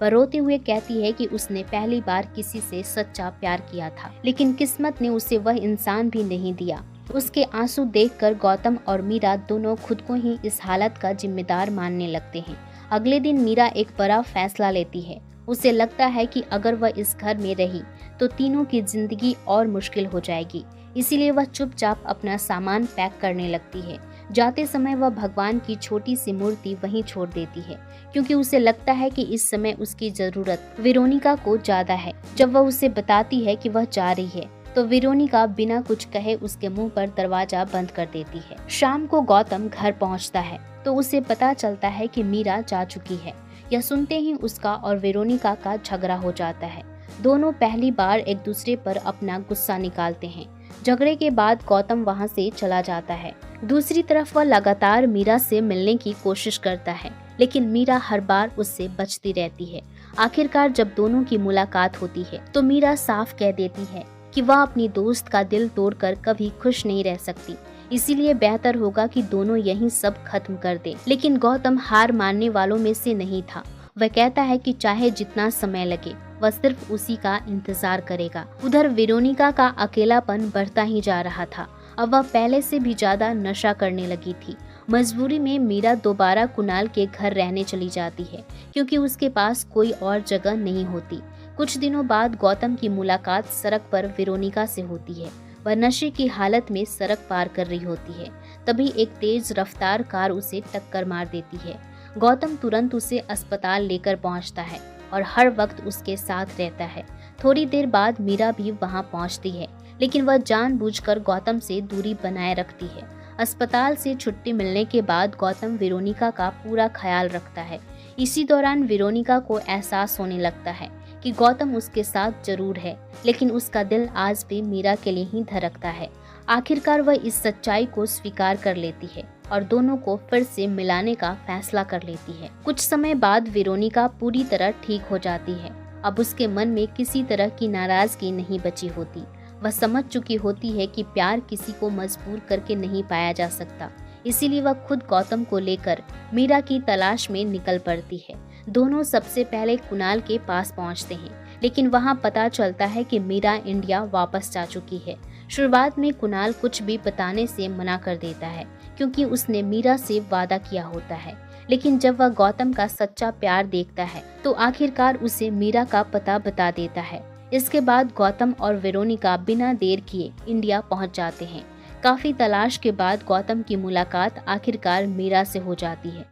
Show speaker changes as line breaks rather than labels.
वह रोते हुए कहती है कि उसने पहली बार किसी से सच्चा प्यार किया था, लेकिन किस्मत ने उसे वह इंसान भी नहीं दिया। उसके आंसू देखकर गौतम और मीरा दोनों खुद को ही इस हालत का जिम्मेदार मानने लगते हैं। अगले दिन मीरा एक बड़ा फैसला लेती है। उसे लगता है कि अगर वह इस घर में रही तो तीनों की जिंदगी और मुश्किल हो जाएगी। इसीलिए वह चुपचाप अपना सामान पैक करने लगती है। जाते समय वह भगवान की छोटी सी मूर्ति वहीं छोड़ देती है, क्योंकि उसे लगता है कि इस समय उसकी जरूरत वेरोनिका को ज्यादा है। जब वह उसे बताती है कि वह जा रही है तो वेरोनिका बिना कुछ कहे उसके मुंह पर दरवाजा बंद कर देती है। शाम को गौतम घर पहुंचता है तो उसे पता चलता है कि मीरा जा चुकी है। यह सुनते ही उसका और वेरोनिका का झगड़ा हो जाता है। दोनों पहली बार एक दूसरे पर अपना गुस्सा निकालते हैं। झगड़े के बाद गौतम वहां से चला जाता है। दूसरी तरफ वह लगातार मीरा से मिलने की कोशिश करता है, लेकिन मीरा हर बार उससे बचती रहती है। आखिरकार जब दोनों की मुलाकात होती है तो मीरा साफ कह देती है कि वह अपनी दोस्त का दिल तोड़कर कभी खुश नहीं रह सकती, इसीलिए बेहतर होगा कि दोनों यहीं सब खत्म कर दें। लेकिन गौतम हार मानने वालों में से नहीं था। वह कहता है कि चाहे जितना समय लगे वह सिर्फ उसी का इंतजार करेगा। उधर वेरोनिका का अकेलापन बढ़ता ही जा रहा था। अब वह पहले से भी ज्यादा नशा करने लगी थी। मजबूरी में मीरा दोबारा कुणाल के घर रहने चली जाती है, क्योंकि उसके पास कोई और जगह नहीं होती। कुछ दिनों बाद गौतम की मुलाकात सड़क पर वेरोनिका से होती है। वह नशे की हालत में सड़क पार कर रही होती है। तभी एक तेज रफ्तार कार उसे टक्कर मार देती है। गौतम तुरंत उसे अस्पताल लेकर पहुंचता है और हर वक्त उसके साथ रहता है। थोड़ी देर बाद मीरा भी वहां पहुंचती है, लेकिन वह जानबूझकर गौतम से दूरी बनाए रखती है। अस्पताल से छुट्टी मिलने के बाद गौतम वेरोनिका का पूरा ख्याल रखता है। इसी दौरान वेरोनिका को एहसास होने लगता है कि गौतम उसके साथ जरूर है, लेकिन उसका दिल आज भी मीरा के लिए ही धड़कता है। आखिरकार वह इस सच्चाई को स्वीकार कर लेती है और दोनों को फिर से मिलाने का फैसला कर लेती है। कुछ समय बाद वेरोनिका पूरी तरह ठीक हो जाती है। अब उसके मन में किसी तरह की नाराजगी नहीं बची होती। वह समझ चुकी होती है कि प्यार किसी को मजबूर करके नहीं पाया जा सकता। इसीलिए वह खुद गौतम को लेकर मीरा की तलाश में निकल पड़ती है। दोनों सबसे पहले कुणाल के पास पहुंचते हैं, लेकिन वहां पता चलता है कि मीरा इंडिया वापस जा चुकी है। शुरुआत में कुणाल कुछ भी बताने से मना कर देता है, क्योंकि उसने मीरा से वादा किया होता है। लेकिन जब वह गौतम का सच्चा प्यार देखता है तो आखिरकार उसे मीरा का पता बता देता है। इसके बाद गौतम और वेरोनिका बिना देर किए इंडिया पहुंच जाते हैं। काफी तलाश के बाद गौतम की मुलाकात आखिरकार मीरा से हो जाती है।